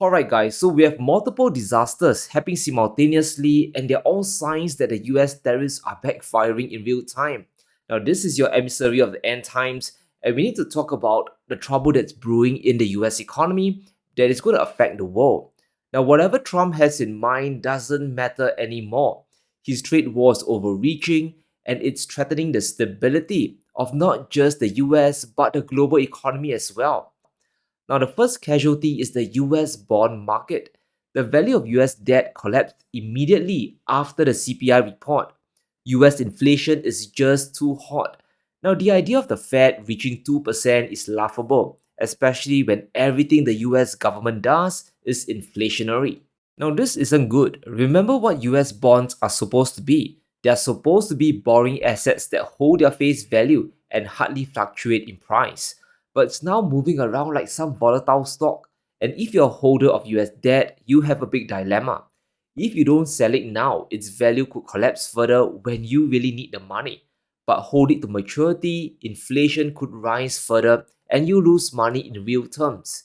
Alright, guys, so we have multiple disasters happening simultaneously, and they're all signs that the US tariffs are backfiring in real time. Now, this is your emissary of the end times, and we need to talk about the trouble that's brewing in the US economy that is going to affect the world. Now, whatever Trump has in mind doesn't matter anymore. His trade war is overreaching, and it's threatening the stability of not just the US but the global economy as well. Now, the first casualty is the US bond market. The value of US debt collapsed immediately after the CPI report. US inflation is just too hot. Now, the idea of the Fed reaching 2% is laughable, especially when everything the US government does is inflationary. Now, this isn't good. Remember what US bonds are supposed to be. They are supposed to be borrowing assets that hold their face value and hardly fluctuate in price, but it's now moving around like some volatile stock. And if you're a holder of US debt, you have a big dilemma. If you don't sell it now, its value could collapse further when you really need the money. But hold it to maturity, inflation could rise further, and you lose money in real terms.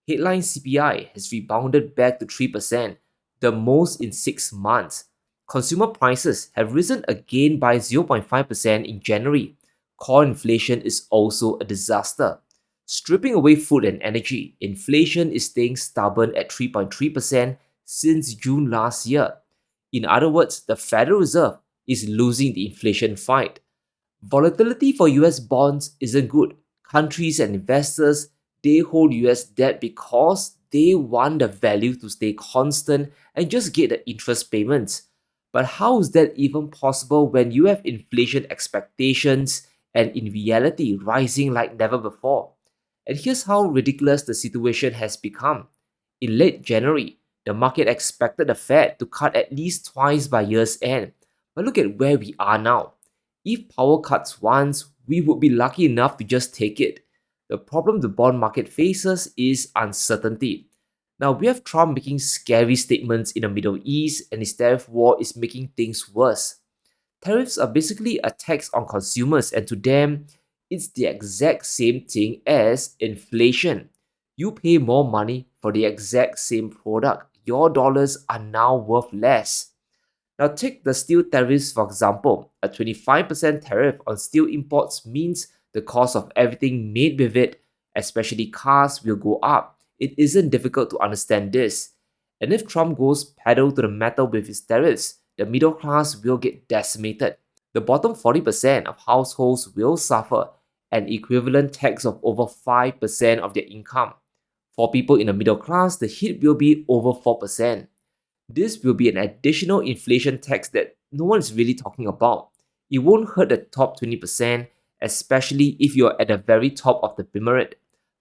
Headline CPI has rebounded back to 3%, the most in 6 months. Consumer prices have risen again by 0.5% in January. Core inflation is also a disaster. Stripping away food and energy, inflation is staying stubborn at 3.3% since June last year. In other words, the Federal Reserve is losing the inflation fight. Volatility for US bonds isn't good. Countries and investors, they hold US debt because they want the value to stay constant and just get the interest payments. But how is that even possible when you have inflation expectations and in reality rising like never before? And here's how ridiculous the situation has become. In late January, the market expected the Fed to cut at least twice by year's end. But look at where we are now. If power cuts once, we would be lucky enough to just take it. The problem the bond market faces is uncertainty. Now, we have Trump making scary statements in the Middle East, and his tariff war is making things worse. Tariffs are basically a tax on consumers, and to them, it's the exact same thing as inflation. You pay more money for the exact same product. Your dollars are now worth less. Now, take the steel tariffs for example. A 25% tariff on steel imports means the cost of everything made with it, especially cars, will go up. It isn't difficult to understand this. And if Trump goes pedal to the metal with his tariffs, the middle class will get decimated. The bottom 40% of households will suffer an equivalent tax of over 5% of their income. For people in the middle class, the hit will be over 4%. This will be an additional inflation tax that no one is really talking about. It won't hurt the top 20%, especially if you're at the very top of the pyramid.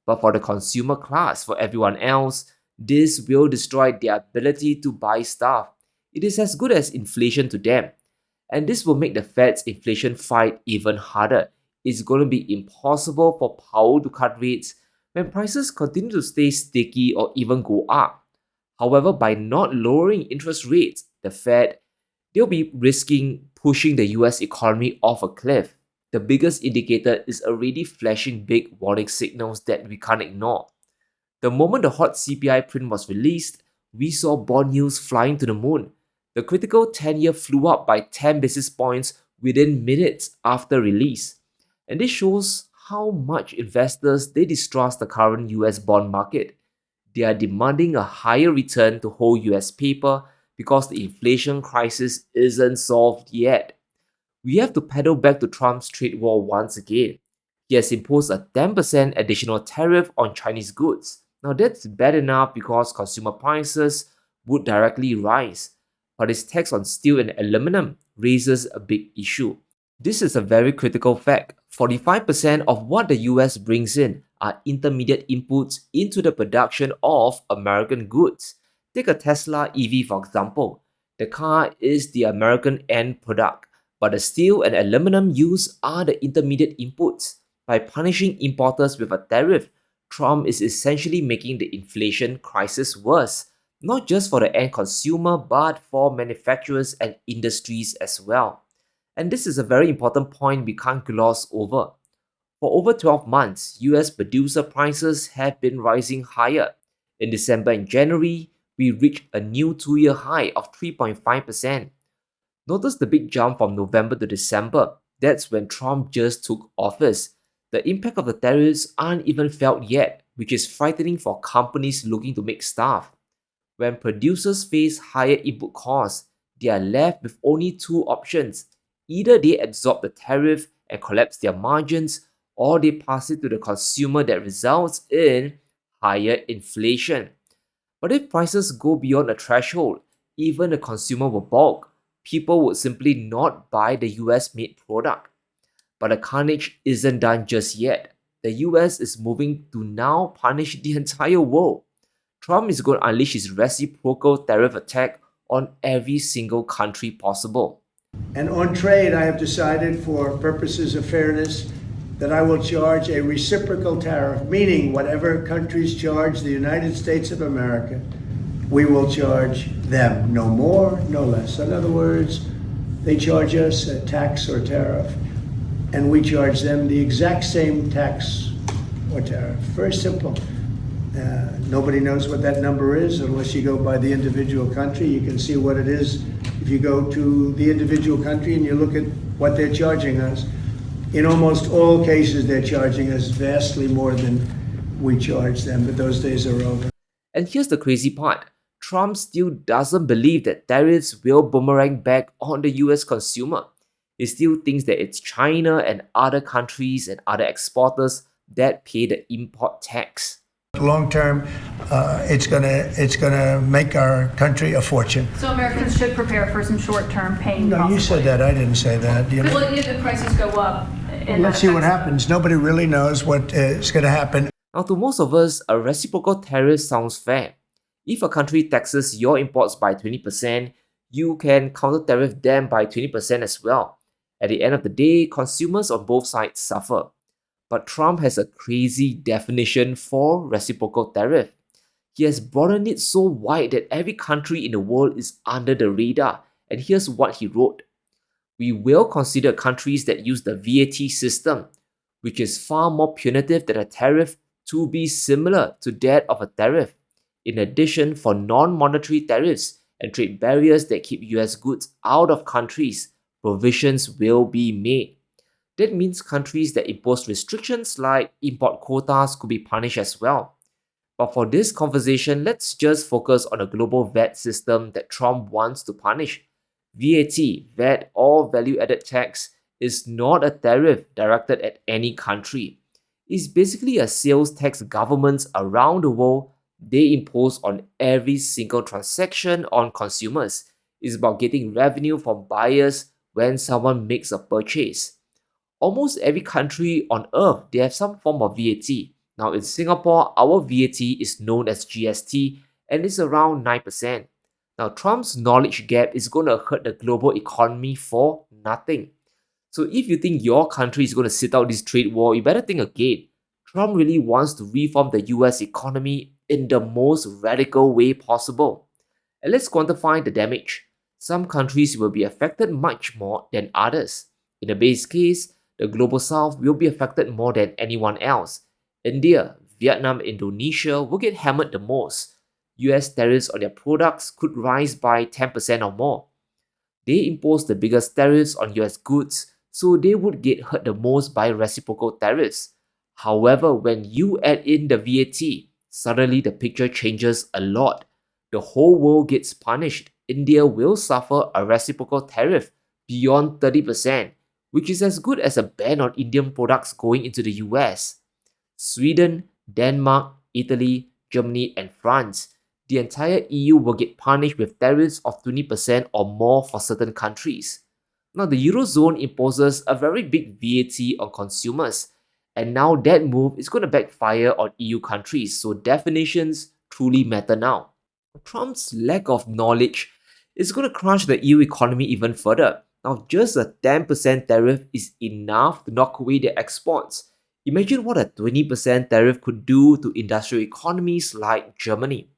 But for the consumer class, for everyone else, this will destroy their ability to buy stuff. It is as good as inflation to them. And this will make the Fed's inflation fight even harder. It's going to be impossible for Powell to cut rates when prices continue to stay sticky or even go up. However, by not lowering interest rates, the Fed, they'll be risking pushing the US economy off a cliff. The biggest indicator is already flashing big warning signals that we can't ignore. The moment the hot CPI print was released, we saw bond yields flying to the moon. The critical 10-year flew up by 10 basis points within minutes after release. And this shows how much investors they distrust the current US bond market. They are demanding a higher return to hold US paper because the inflation crisis isn't solved yet. We have to pedal back to Trump's trade war once again. He has imposed a 10% additional tariff on Chinese goods. Now that's bad enough because consumer prices would directly rise, but his tax on steel and aluminum raises a big issue. This is a very critical fact. 45% of what the US brings in are intermediate inputs into the production of American goods. Take a Tesla EV for example. The car is the American end product, but the steel and aluminum used are the intermediate inputs. By punishing importers with a tariff, Trump is essentially making the inflation crisis worse, not just for the end consumer but for manufacturers and industries as well. And this is a very important point we can't gloss over. For over 12 months, US producer prices have been rising higher. In December and January, we reached a new 2-year high of 3.5%. Notice the big jump from November to December. That's when Trump just took office. The impact of the tariffs aren't even felt yet, which is frightening for companies looking to make stuff. When producers face higher input costs, they are left with only two options. Either they absorb the tariff and collapse their margins, or they pass it to the consumer that results in higher inflation. But if prices go beyond a threshold, even the consumer will balk. People would simply not buy the US made product. But the carnage isn't done just yet. The US is moving to now punish the entire world. Trump is going to unleash his reciprocal tariff attack on every single country possible. And on trade, I have decided, for purposes of fairness, that I will charge a reciprocal tariff, meaning whatever countries charge the United States of America, we will charge them, no more, no less. In other words, they charge us a tax or tariff, and we charge them the exact same tax or tariff. Very simple. Nobody knows what that number is unless you go by the individual country. You can see what it is if you go to the individual country and you look at what they're charging us. In almost all cases, they're charging us vastly more than we charge them, but those days are over. And here's the crazy part. Trump still doesn't believe that tariffs will boomerang back on the US consumer. He still thinks that it's China and other countries and other exporters that pay the import tax. Long term, it's gonna make our country a fortune. So Americans should prepare for some short-term pain. No, possibly. you said that. I didn't say that. Well, if the prices go up, Let's see what happens. Nobody really knows what is going to happen. Now, to most of us, a reciprocal tariff sounds fair. If a country taxes your imports by 20%, you can counter tariff them by 20% as well. At the end of the day, consumers on both sides suffer. But Trump has a crazy definition for reciprocal tariff. He has broadened it so wide that every country in the world is under the radar. And here's what he wrote. We will consider countries that use the VAT system, which is far more punitive than a tariff, to be similar to that of a tariff. In addition, for non-monetary tariffs and trade barriers that keep US goods out of countries, provisions will be made. That means countries that impose restrictions like import quotas could be punished as well. But for this conversation, let's just focus on a global VAT system that Trump wants to punish. VAT, or value-added tax, is not a tariff directed at any country. It's basically a sales tax governments around the world they impose on every single transaction on consumers. It's about getting revenue from buyers when someone makes a purchase. Almost every country on earth, they have some form of VAT. Now in Singapore, our VAT is known as GST and it's around 9%. Now Trump's knowledge gap is going to hurt the global economy for nothing. So if you think your country is going to sit out this trade war, you better think again. Trump really wants to reform the US economy in the most radical way possible. And let's quantify the damage. Some countries will be affected much more than others. In the base case, the global south will be affected more than anyone else. India, Vietnam, Indonesia will get hammered the most. US tariffs on their products could rise by 10% or more. They impose the biggest tariffs on US goods, so they would get hurt the most by reciprocal tariffs. However, when you add in the VAT, suddenly the picture changes a lot. The whole world gets punished. India will suffer a reciprocal tariff beyond 30%, which is as good as a ban on Indian products going into the US. Sweden, Denmark, Italy, Germany, and France, the entire EU will get punished with tariffs of 20% or more for certain countries. Now, the Eurozone imposes a very big VAT on consumers, and now that move is going to backfire on EU countries, so definitions truly matter now. Trump's lack of knowledge is going to crush the EU economy even further. Now, just a 10% tariff is enough to knock away their exports. Imagine what a 20% tariff could do to industrial economies like Germany.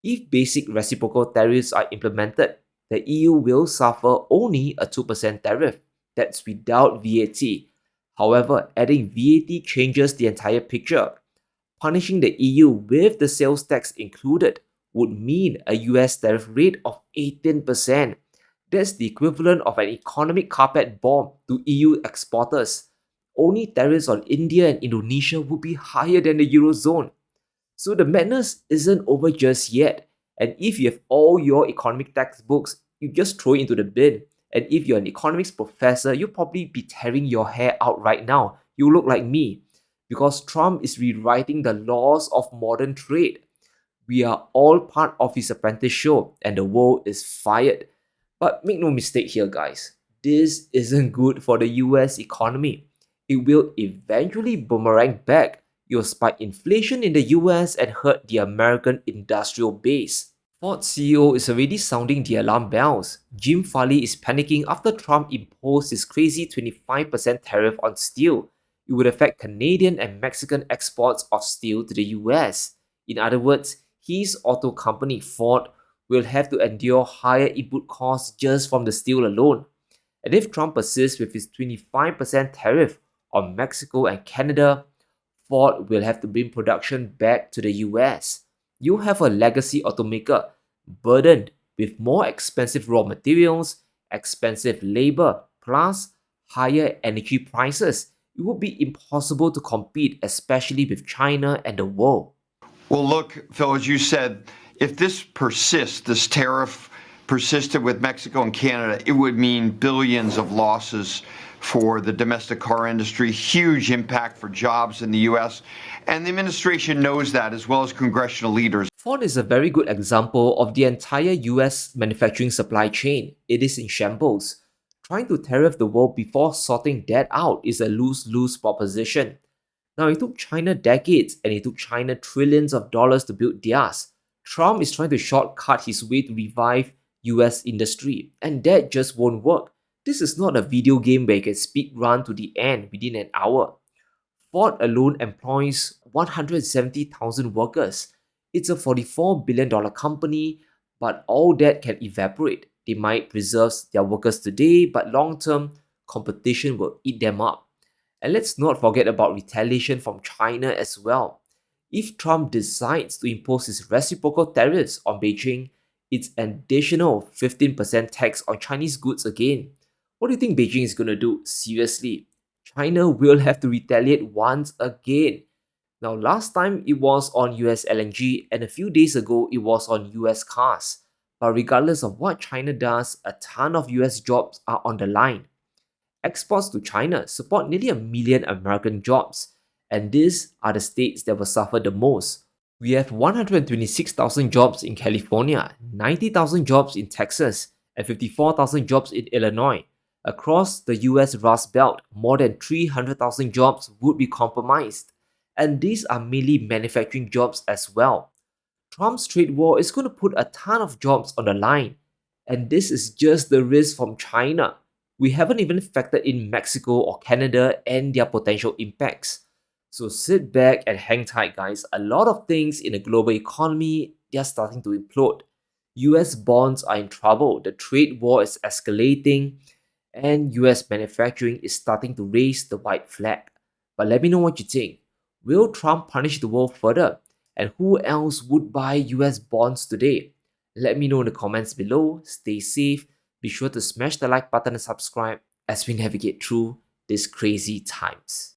If basic reciprocal tariffs are implemented, the EU will suffer only a 2% tariff. That's without VAT. However, adding VAT changes the entire picture. Punishing the EU with the sales tax included would mean a US tariff rate of 18%. That's the equivalent of an economic carpet bomb to EU exporters. Only tariffs on India and Indonesia would be higher than the Eurozone. So the madness isn't over just yet. And if you have all your economic textbooks, you just throw it into the bin. And if you're an economics professor, you'll probably be tearing your hair out right now. You look like me. Because Trump is rewriting the laws of modern trade. We are all part of his apprentice show, and the world is fired. But make no mistake here, guys. This isn't good for the US economy. It will eventually boomerang back. It will spike inflation in the US and hurt the American industrial base. Ford CEO is already sounding the alarm bells. Jim Farley is panicking after Trump imposed his crazy 25% tariff on steel. It would affect Canadian and Mexican exports of steel to the US. In other words, his auto company Ford will have to endure higher input costs just from the steel alone. And if Trump persists with his 25% tariff on Mexico and Canada, Ford will have to bring production back to the US. You have a legacy automaker burdened with more expensive raw materials, expensive labor, plus higher energy prices. It would be impossible to compete, especially with China and the world. Well, look, Phil, as you said, if this persists, this tariff persisted with Mexico and Canada, it would mean billions of losses for the domestic car industry, huge impact for jobs in the US. And the administration knows that, as well as congressional leaders. Ford is a very good example of the entire US manufacturing supply chain. It is in shambles. Trying to tariff the world before sorting that out is a lose-lose proposition. Now, it took China decades and it took China trillions of dollars to build theirs. Trump is trying to shortcut his way to revive US industry, and that just won't work. This is not a video game where you can speed run to the end within an hour. Ford alone employs 170,000 workers. It's a $44 billion company, but all that can evaporate. They might preserve their workers today, but long term, competition will eat them up. And let's not forget about retaliation from China as well. If Trump decides to impose his reciprocal tariffs on Beijing, it's an additional 15% tax on Chinese goods again. What do you think Beijing is going to do? Seriously, China will have to retaliate once again. Now, last time it was on US LNG, and a few days ago it was on US cars. But regardless of what China does, a ton of US jobs are on the line. Exports to China support nearly 1 million American jobs, and these are the states that will suffer the most. We have 126,000 jobs in California, 90,000 jobs in Texas, and 54,000 jobs in Illinois. Across the US Rust Belt, more than 300,000 jobs would be compromised. And these are mainly manufacturing jobs as well. Trump's trade war is going to put a ton of jobs on the line. And this is just the risk from China. We haven't even factored in Mexico or Canada and their potential impacts. So sit back and hang tight, guys. A lot of things in the global economy, they're starting to implode. US bonds are in trouble, the trade war is escalating, and US manufacturing is starting to raise the white flag. But let me know what you think. Will Trump punish the world further? And who else would buy US bonds today? Let me know in the comments below. Stay safe. Be sure to smash the like button and subscribe as we navigate through these crazy times.